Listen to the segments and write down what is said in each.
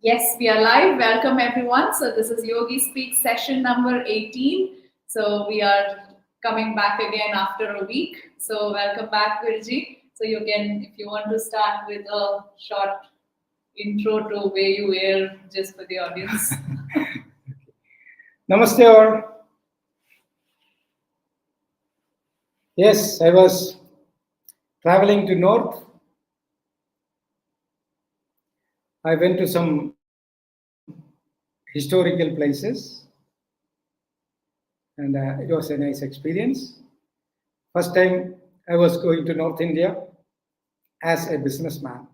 Yes, we are live. Welcome everyone. So this is Yogi Speak session number 18. So we are coming back again after a week. So welcome back, Virji. So you can, if you want to start with a short intro to where you were, just for the audience. Namaste all. Yes, I was traveling to north. I went to some historical places and it was a nice experience. First time I was going to North India as a businessman.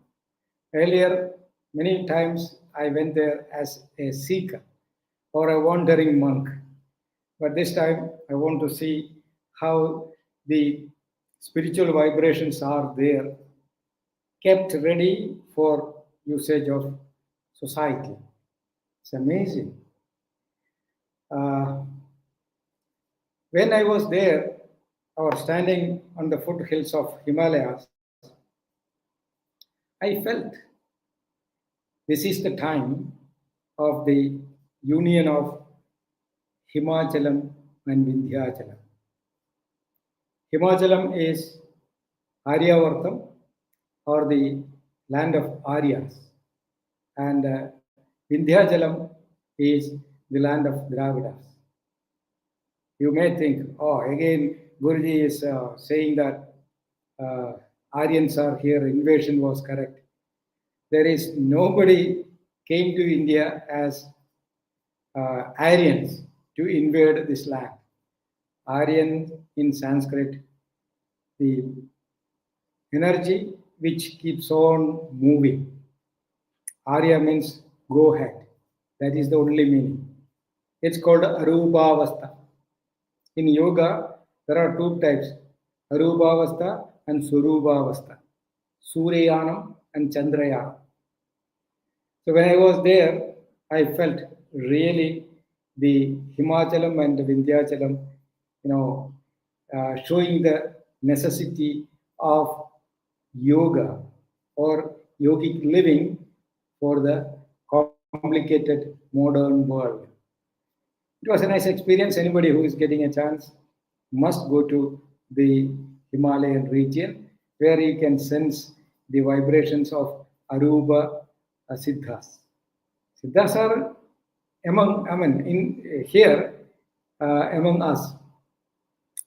Earlier, many times I went there as a seeker or a wandering monk. But this time I want to see how the spiritual vibrations are there, kept ready for usage of society. It's amazing. Uh, when I was there, or standing on the foothills of Himalayas, I felt this is the time of the union of Himachalam and Vindhyachalam. Himachalam is Aryavartam or the land of Aryas, and Vindhyachalam is the land of Dravidas. You may think, oh, again, Guruji is saying that Aryans are here, invasion was correct. There is nobody came to India as Aryans to invade this land. Aryan in Sanskrit, the energy which keeps on moving. Arya means go ahead. That is the only meaning. It's called Arubhavastha. In yoga, there are two types, Arubhavastha and Surubhavastha, Suryayanam and Chandrayanam. So when I was there, I felt really the Himachalam and the Vindhyachalam, showing the necessity of yoga or yogic living for the complicated modern world. It was a nice experience. Anybody who is getting a chance must go to the Himalayan region where you can sense the vibrations of Aruba Siddhas. Siddhas are here among us.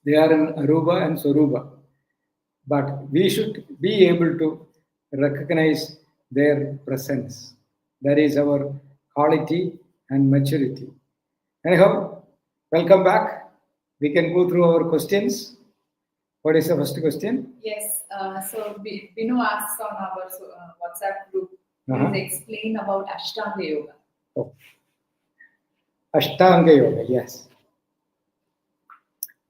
They are in Aruba and Soruba. But we should be able to recognize their presence. That is our quality and maturity. Anyhow, welcome back. We can go through our questions. What is the first question? Yes. So Binu asks on our WhatsApp group, please explain about Ashtanga Yoga. Oh. Ashtanga Yoga, yes.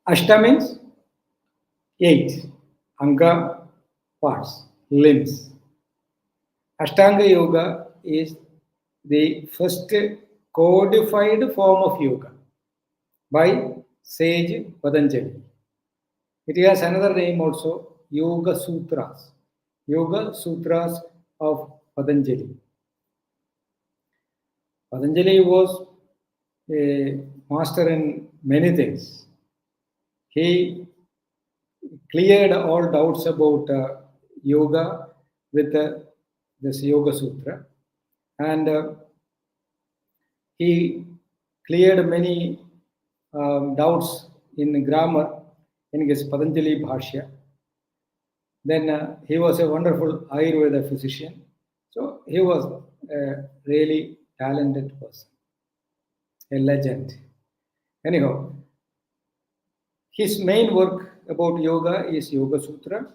Ashta means 8. Anga, parts, limbs. Ashtanga Yoga is the first codified form of yoga by sage Patanjali. It has another name also, Yoga Sutras. Yoga Sutras of Patanjali. Patanjali was a master in many things. He cleared all doubts about yoga with this Yoga Sutra, and he cleared many doubts in grammar in his Patanjali Bhashya. Then he was a wonderful Ayurveda physician. So he was a really talented person, a legend. Anyhow, his main work about yoga is Yoga Sutra.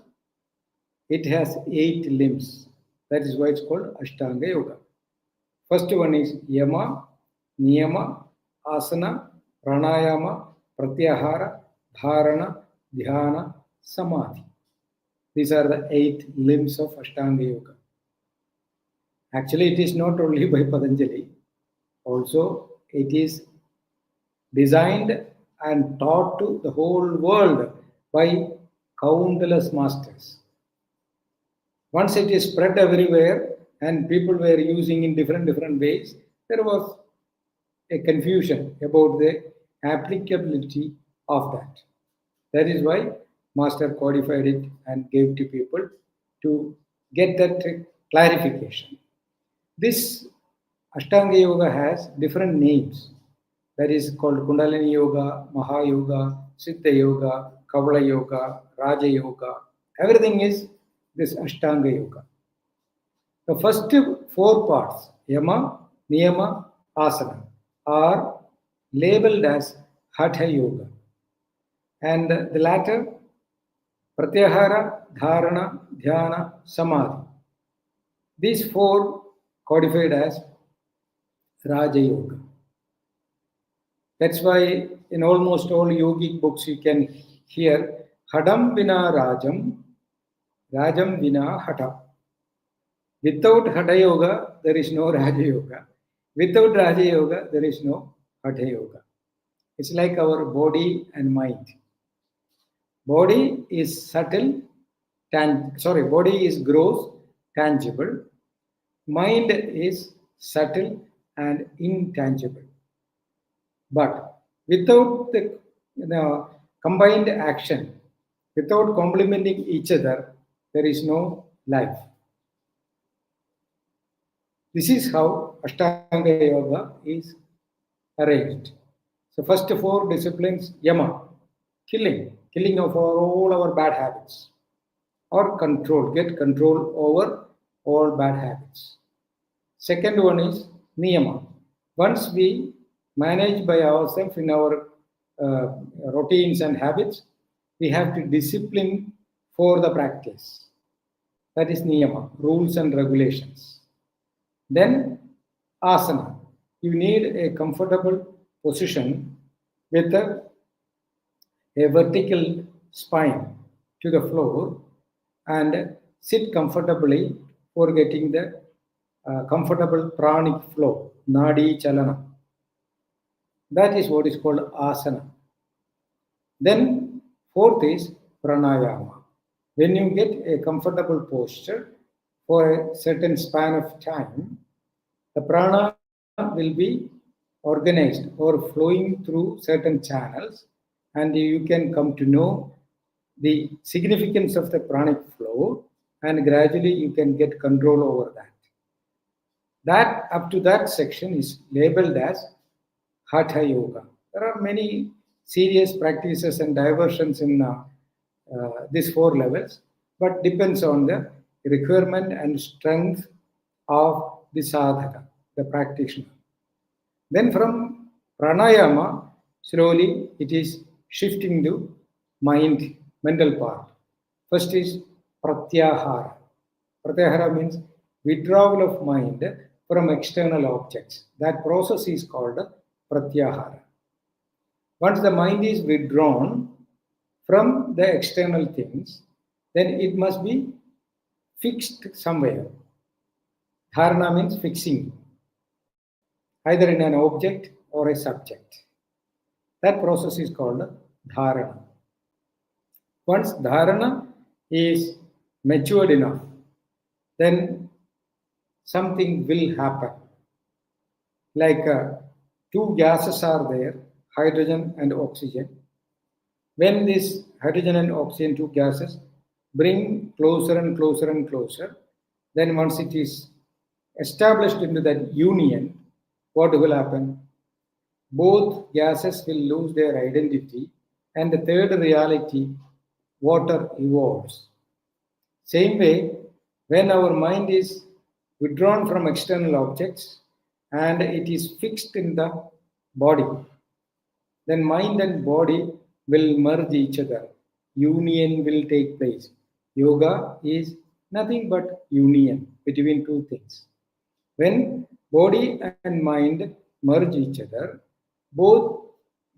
It has 8 limbs. That is why it's called Ashtanga Yoga. First one is Yama, Niyama, Asana, Pranayama, Pratyahara, Dharana, Dhyana, Samadhi. These are the 8 limbs of Ashtanga Yoga. Actually, it is not only by Patanjali. Also, it is designed and taught to the whole world by countless masters. Once it is spread everywhere, and people were using in different ways, there was a confusion about the applicability of that. That is why Master codified it and gave to people to get that clarification. This Ashtanga Yoga has different names. That is called Kundalini Yoga, Maha Yoga, Siddha Yoga, Kavala Yoga, Raja Yoga. Everything is this Ashtanga Yoga. The first four parts, Yama, Niyama, Asana, are labeled as Hatha Yoga. And the latter, Pratyahara, Dharana, Dhyana, Samadhi. These four codified as Raja Yoga. That's why in almost all yogic books you can hear Hadam Vina Rajam, Rajam Vina Hata. Without Hatha Yoga, there is no Raja Yoga. Without Raja Yoga, there is no Hatha Yoga. It's like our body and mind. Body is subtle, body is gross, tangible. Mind is subtle and intangible. But without the combined action, without complementing each other, there is no life. This is how Ashtanga Yoga is arranged. So first four disciplines, Yama, killing of all our bad habits, or get control over all bad habits. Second one is Niyama. Once we manage by ourselves in our routines and habits, we have to discipline for the practice. That is Niyama, rules and regulations. Then Asana. You need a comfortable position with a vertical spine to the floor and sit comfortably for getting the comfortable pranic flow, nadi chalana. That is what is called asana. Then fourth is pranayama. When you get a comfortable posture for a certain span of time, the prana will be organized or flowing through certain channels, and you can come to know the significance of the pranic flow, and gradually you can get control over that. That up to that section is labeled as Hatha Yoga. There are many serious practices and diversions in these four levels, but depends on the requirement and strength of the sadhaka, the practitioner. Then from pranayama, slowly it is shifting to mental part. First is pratyahara. Pratyahara means withdrawal of mind from external objects. That process is called pratyahara. Once the mind is withdrawn from the external things, then it must be fixed somewhere. Dharana means fixing, either in an object or a subject. That process is called dharana. Once dharana is matured enough, then something will happen. Like two gases are there, hydrogen and oxygen. When this hydrogen and oxygen, two gases, bring closer and closer and closer, then once it is established into that union, what will happen? Both gases will lose their identity, and the third reality, water, evolves. Same way, when our mind is withdrawn from external objects and it is fixed in the body, then mind and body will merge each other. Union will take place. Yoga is nothing but union between two things. When body and mind merge each other, both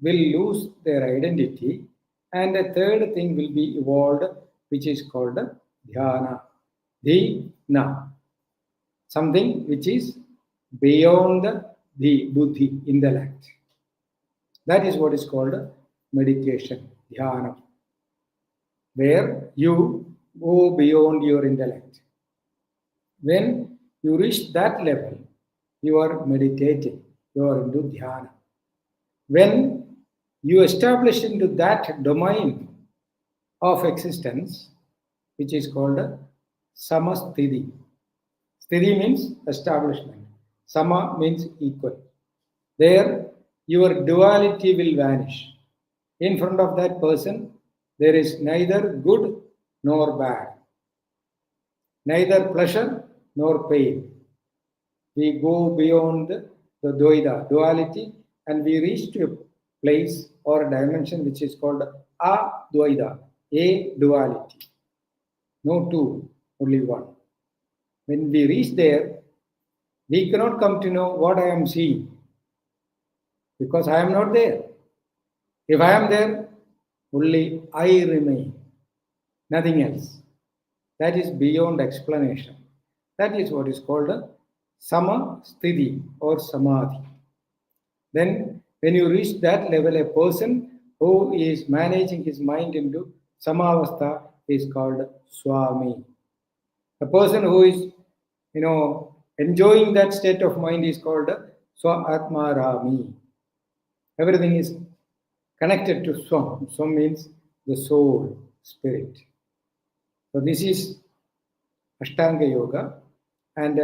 will lose their identity, and a third thing will be evolved, which is called dhyana. Dhyana. Something which is beyond the buddhi, intellect. That is what is called meditation, dhyana, where you go beyond your intellect. When you reach that level, you are meditating, you are into dhyana. When you establish into that domain of existence, which is called samasthiti. Sthiti means establishment. Sama means equal. There, your duality will vanish. In front of that person, there is neither good nor bad, neither pleasure nor pain. We go beyond the Dvaita, duality, and we reach to a place or a dimension which is called Advaita, a duality. No two, only one. When we reach there, we cannot come to know what I am seeing because I am not there. If I am there, only I remain, nothing else. That is beyond explanation. That is what is called a samasthiti or samadhi. Then, when you reach that level, a person who is managing his mind into samavastha is called swami. A person who is, enjoying that state of mind is called swa-atma-rami. Everything is connected to swam. Swam means the soul, spirit. So this is Ashtanga Yoga, and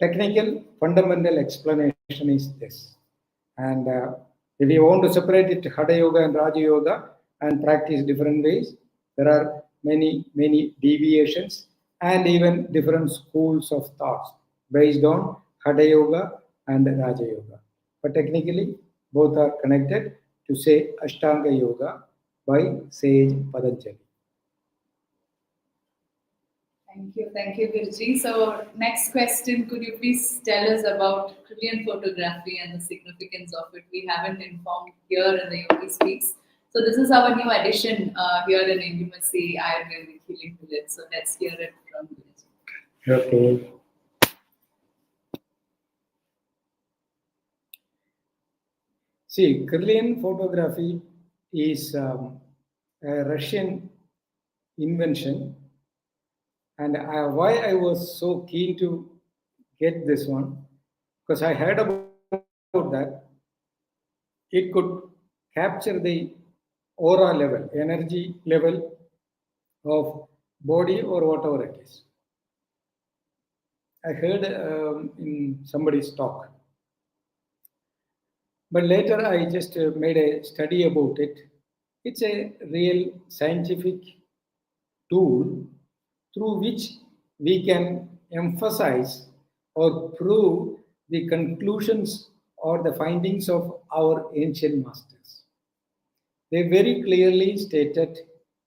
technical fundamental explanation is this. And if you want to separate it, Hatha Yoga and Raja Yoga, and practice different ways, there are many deviations and even different schools of thoughts based on Hatha Yoga and Raja Yoga. But technically, both are connected to say Ashtanga Yoga by sage Patanjali. Thank you, Guruji. So, next question, could you please tell us about Korean photography and the significance of it? We haven't informed here in the Yogi Speaks. So, this is our new addition here in Intimacy, Ayurvedic Healing Village. So, let's hear it from Guruji. Okay. See, Korean photography is a Russian invention, and why I was so keen to get this one, because I heard about that it could capture the aura level, energy level of body or whatever it is. I heard in somebody's talk. But later I just made a study about it. It's a real scientific tool through which we can emphasize or prove the conclusions or the findings of our ancient masters. They very clearly stated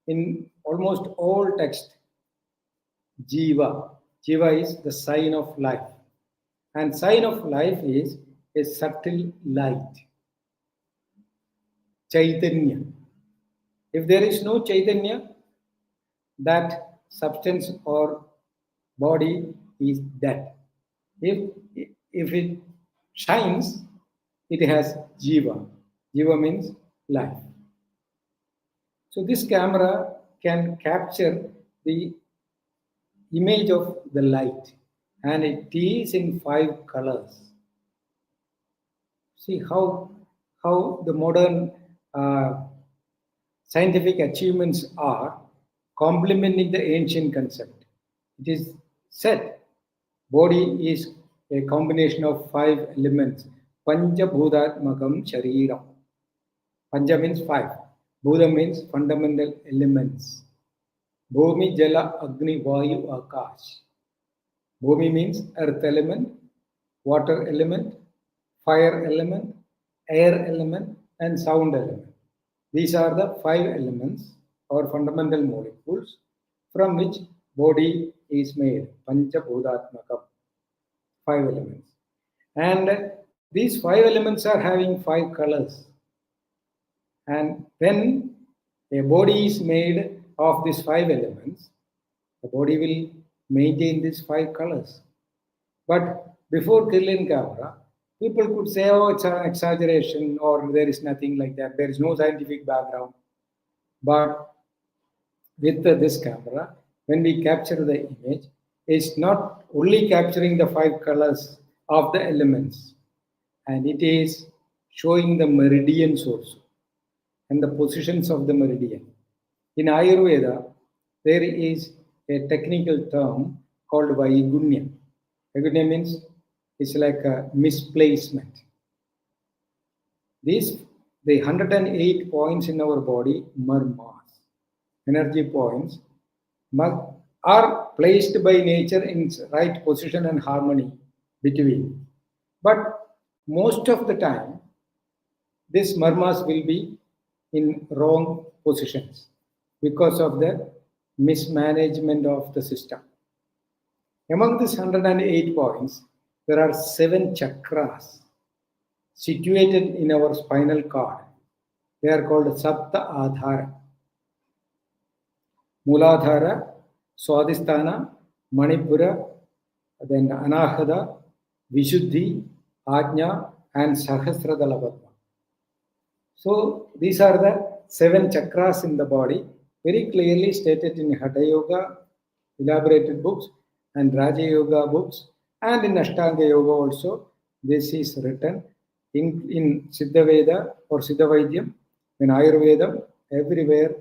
in almost all texts Jiva. Jiva is the sign of life. And sign of life is a subtle light. Chaitanya. If there is no Chaitanya, that substance or body is dead. If it shines, it has Jiva. Jiva means life. So this camera can capture the image of the light, and it is in 5 colors. See how the modern scientific achievements are complementing the ancient concept. It is said body is a combination of 5 elements. Panja Bhudatmakam Shariram. Panja means 5. Bhuda means fundamental elements. Bhumi, Jala, Agni, Vayu, Akash. Bhumi means earth element, water element, fire element, air element, and sound element. These are the 5 elements or fundamental molecules from which body is made. Pancha Bhudatmakam. 5 elements. And these 5 elements are having 5 colors. And when a body is made of these 5 elements, the body will maintain these 5 colors. But before Kirlian camera, people could say, oh, it's an exaggeration or there is nothing like that. There is no scientific background. But with this camera, when we capture the image, is not only capturing the 5 colors of the elements, and it is showing the meridians also and the positions of the meridian. In Ayurveda, there is a technical term called Vaigunya. Vaigunya means it's like a misplacement. The 108 points in our body, marmas, energy points, are placed by nature in its right position and harmony between. But most of the time, these marmas will be in wrong positions because of the mismanagement of the system. Among these 108 points, there are 7 chakras situated in our spinal cord. They are called Sapta Adhara. Muladhara, Swadhisthana, Manipura, then Anahata, Vishuddhi, Ajna, and Sahasradala Padma. So these are the 7 chakras in the body, very clearly stated in Hatha Yoga, elaborated books, and Raja Yoga books, and in Ashtanga Yoga also. This is written in Siddha Veda or Siddha Vaidyam, in Ayurveda, everywhere.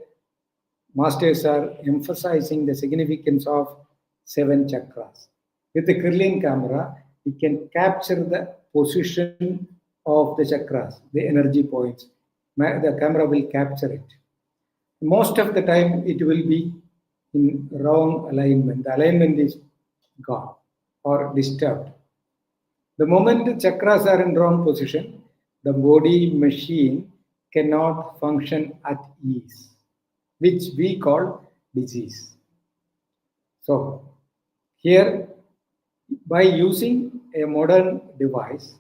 Masters are emphasizing the significance of 7 chakras. With the Kirlian camera, we can capture the position of the chakras, the energy points. The camera will capture it. Most of the time, it will be in wrong alignment. The alignment is gone or disturbed. The moment the chakras are in wrong position, the body machine cannot function at ease, which we call disease. So, here, by using a modern device,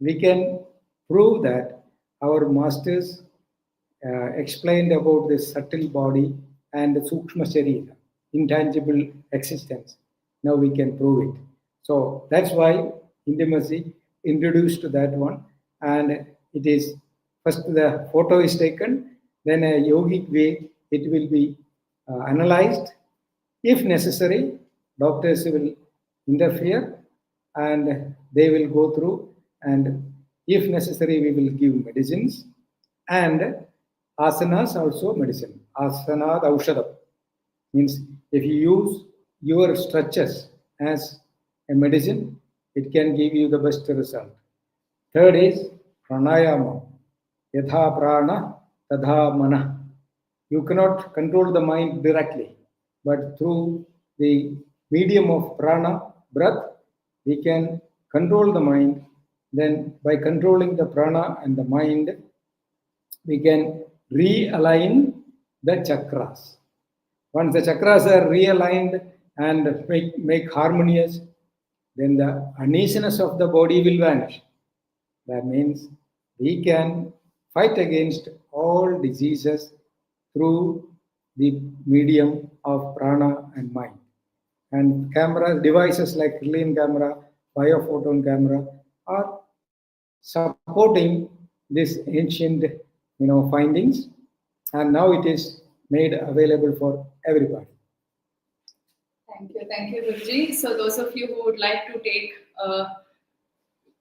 we can prove that our masters explained about the subtle body and the Sukshma Sharira, intangible existence. Now we can prove it. So that's why intimacy introduced to that one, and it is first the photo is taken, then a yogic way it will be analyzed. If necessary, doctors will interfere and they will go through, and if necessary, we will give medicines, and asanas also medicine. Asanad aushadam means if you use your stretches as a medicine, it can give you the best result. Third is pranayama. Yatha prana, tadha mana. You cannot control the mind directly, but through the medium of prana, breath, we can control the mind. Then by controlling the prana and the mind, we can realign the chakras. Once the chakras are realigned and make harmonious, then the uneasiness of the body will vanish. That means we can fight against all diseases through the medium of prana and mind. And camera devices like Kirlian camera, biophoton camera are supporting this ancient findings, and now it is made available for everybody. Thank you, Guruji. So those of you who would like to take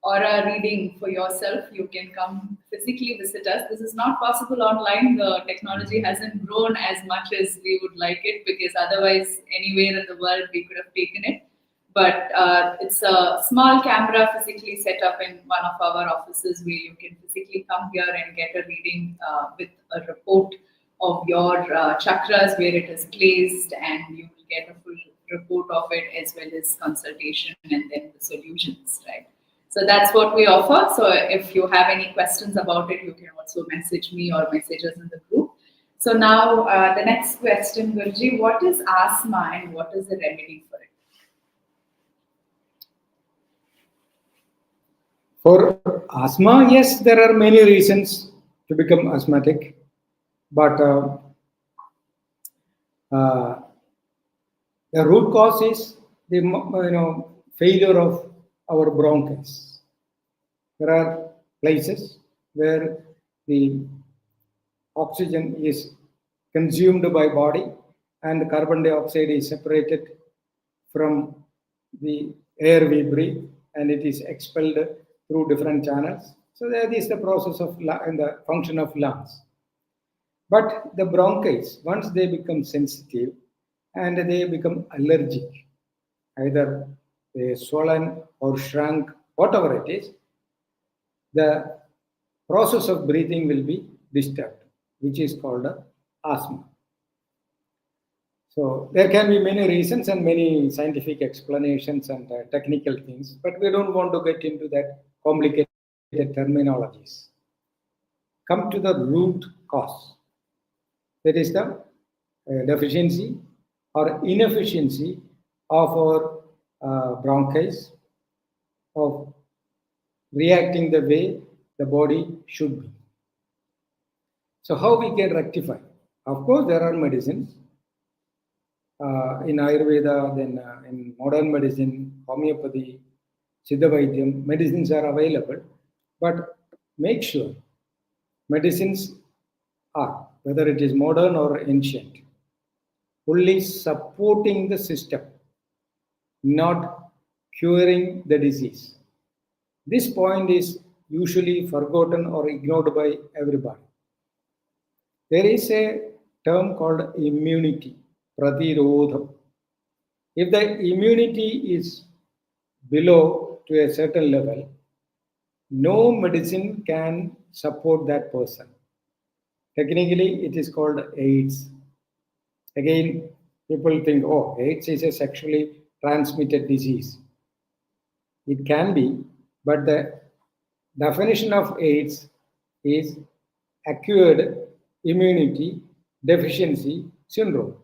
aura reading for yourself, you can come physically visit us. This is not possible online. The technology hasn't grown as much as we would like it, because otherwise anywhere in the world we could have taken it. But it's a small camera physically set up in one of our offices where you can physically come here and get a reading with a report of your chakras, where it is placed, and you will get a full report of it, as well as consultation and then the solutions, right? So that's what we offer. So if you have any questions about it, you can also message me or message us in the group. So now the next question, Guruji, what is asthma and what is the remedy for it? For asthma, yes, there are many reasons to become asthmatic, but the root cause is the failure of our bronchus. There are places where the oxygen is consumed by body and the carbon dioxide is separated from the air we breathe, and it is expelled through different channels. So that is the process of and the function of lungs. But the bronchites, once they become sensitive and they become allergic, either they swollen or shrunk, whatever it is, the process of breathing will be disturbed, which is called asthma. So there can be many reasons and many scientific explanations and technical things, but we don't want to get into that complicated terminologies. Come to the root cause. That is the deficiency or inefficiency of our bronchs of reacting the way the body should be. So how we can rectify? Of course, there are medicines in Ayurveda, then in modern medicine, homeopathy, Siddha Vaidyam, medicines are available, but make sure medicines are, whether it is modern or ancient, only supporting the system, not curing the disease. This point is usually forgotten or ignored by everybody. There is a term called immunity, pratirodham. If the immunity is below to a certain level, no medicine can support that person. Technically, it is called AIDS. Again, people think, oh, AIDS is a sexually transmitted disease. It can be, but the definition of AIDS is acquired immunity deficiency syndrome.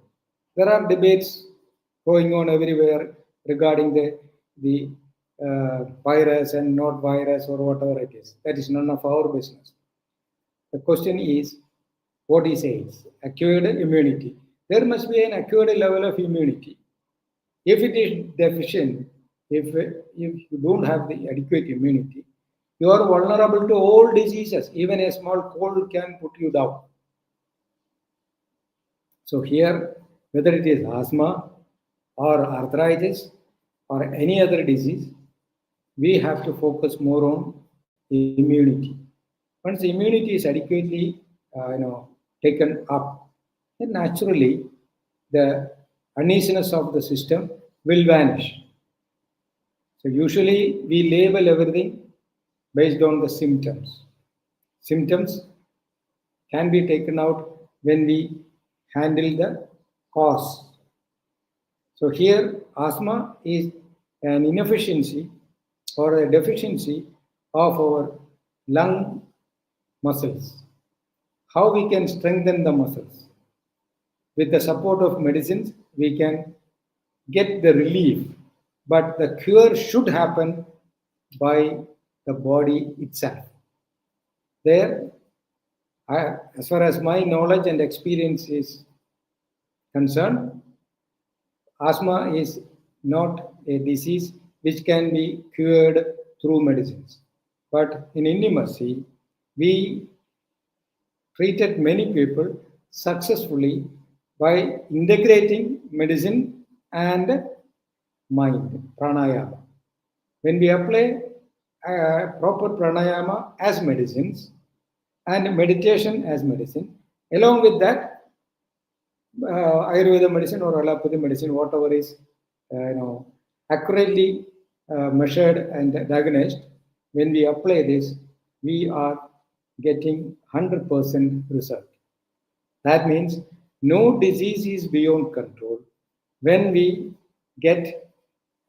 There are debates going on everywhere regarding the virus and not virus or whatever it is. That is none of our business. The question is, what is AIDS? Acquired immunity. There must be an acquired level of immunity. If it is deficient, if you don't have the adequate immunity, you are vulnerable to all diseases. Even a small cold can put you down. So here, whether it is asthma or arthritis or any other disease, we have to focus more on immunity. Once the immunity is adequately, taken up, then naturally the uneasiness of the system will vanish. So usually we label everything based on the symptoms. Symptoms can be taken out when we handle the cause. So here asthma is an inefficiency or a deficiency of our lung muscles. How we can strengthen the muscles? With the support of medicines, we can get the relief, but the cure should happen by the body itself. There, as far as my knowledge and experience is concerned, asthma is not a disease which can be cured through medicines. But in intimacy, we treated many people successfully by integrating medicine and mind, pranayama. When we apply proper pranayama as medicines and meditation as medicine, along with that, Ayurveda medicine or allopathy medicine, whatever is accurately measured and diagnosed, when we apply this, we are getting 100% result. That means no disease is beyond control when we get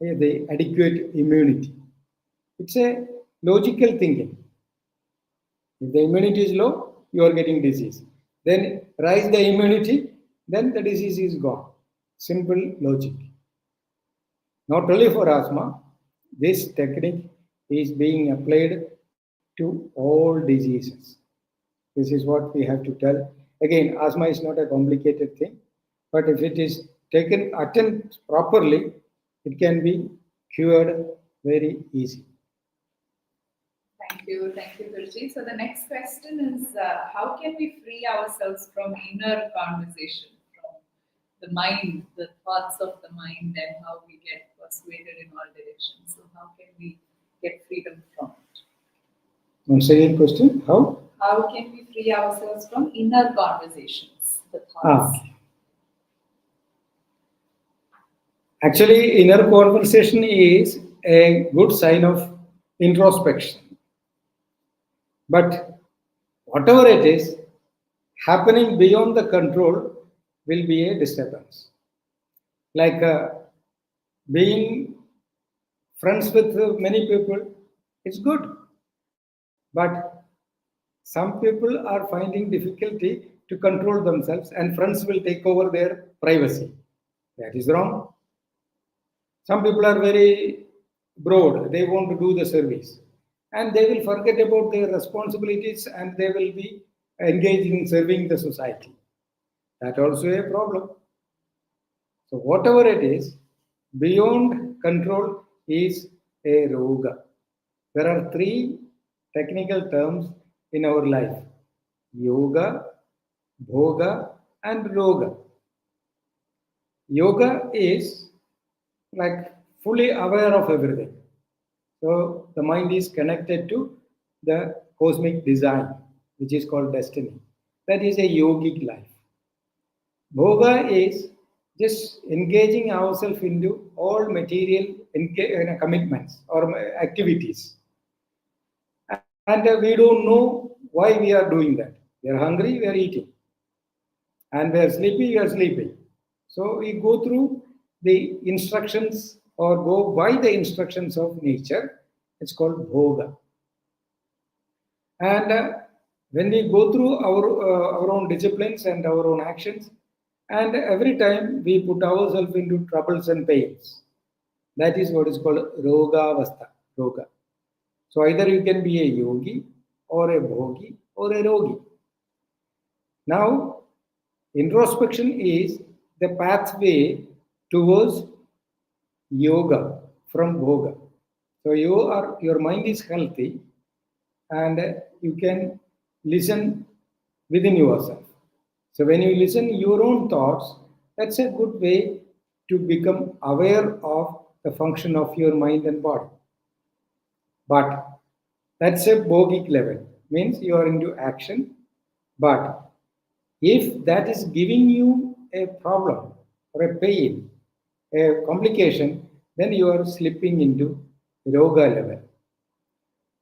the adequate immunity. It's a logical thinking. If the immunity is low, you are getting disease. Then rise the immunity, then the disease is gone. Simple logic. Not only for asthma, this technique is being applied to all diseases. This is what we have to tell. Again, asthma is not a complicated thing, but if it is taken attended properly, it can be cured very easy. Thank you, Guruji. So the next question is, how can we free ourselves from inner conversation, from the mind, the thoughts of the mind, and how we get persuaded in all directions. So how can we get freedom from it? One second question. How? How can we free ourselves from inner conversations, the Ah. thoughts? Actually, inner conversation is a good sign of introspection. But whatever it is, happening beyond the control will be a disturbance. Like being friends with many people, it's good. But some people are finding difficulty to control themselves, and friends will take over their privacy. That is wrong. Some people are very broad, they want to do the service, and they will forget about their responsibilities and they will be engaged in serving the society. That also a problem. So, whatever it is, beyond control is a roga. There are three technical terms in our life: yoga, bhoga, and roga. Yoga is like fully aware of everything. So the mind is connected to the cosmic design, which is called destiny. That is a yogic life. Bhoga is just engaging ourselves into all material commitments or activities. And we don't know why we are doing that. We are hungry, we are eating. And we are sleepy, we are sleeping. So we go through the instructions or go by the instructions of nature. It's called bhoga. And when we go through our own disciplines and our own actions, and every time we put ourselves into troubles and pains, that is what is called roga vastha, roga. So either you can be a yogi or a bhogi or a rogi. Now, introspection is the pathway towards yoga from bhoga. So your mind is healthy and you can listen within yourself. So when you listen your own thoughts, that's a good way to become aware of the function of your mind and body. But that's a bogic level, means you are into action. But if that is giving you a problem or a pain, a complication, then you are slipping into yoga level.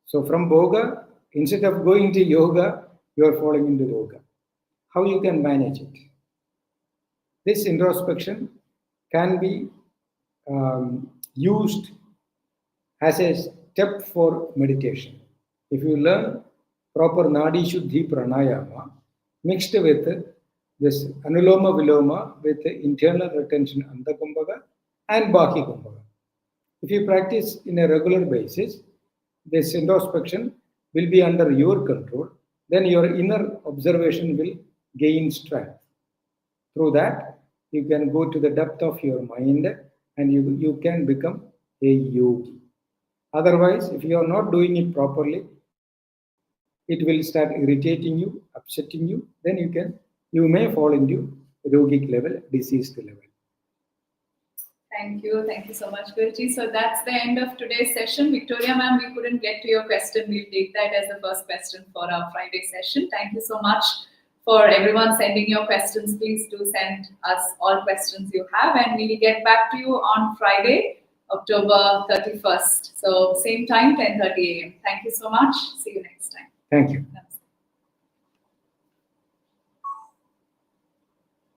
So from boga, instead of going to yoga, you are falling into yoga. How you can manage it? This introspection can be used as a step for meditation. If you learn proper Nadi Shuddhi Pranayama mixed with this Anuloma Viloma with internal retention Antakumbhaga and Baki Kumbhaga. If you practice in a regular basis, this introspection will be under your control, then your inner observation will gain strength. Through that, you can go to the depth of your mind and you can become a yogi. Otherwise, if you are not doing it properly, it will start irritating you, upsetting you. Then you may fall into yogic level, diseased level. Thank you. Thank you so much, Guruji. So that's the end of today's session. Victoria ma'am, we couldn't get to your question. We'll take that as the first question for our Friday session. Thank you so much for everyone sending your questions. Please do send us all questions you have, and we'll get back to you on Friday, October 31st. So same time, 10:30 a.m. Thank you so much. See you next time. Thank you.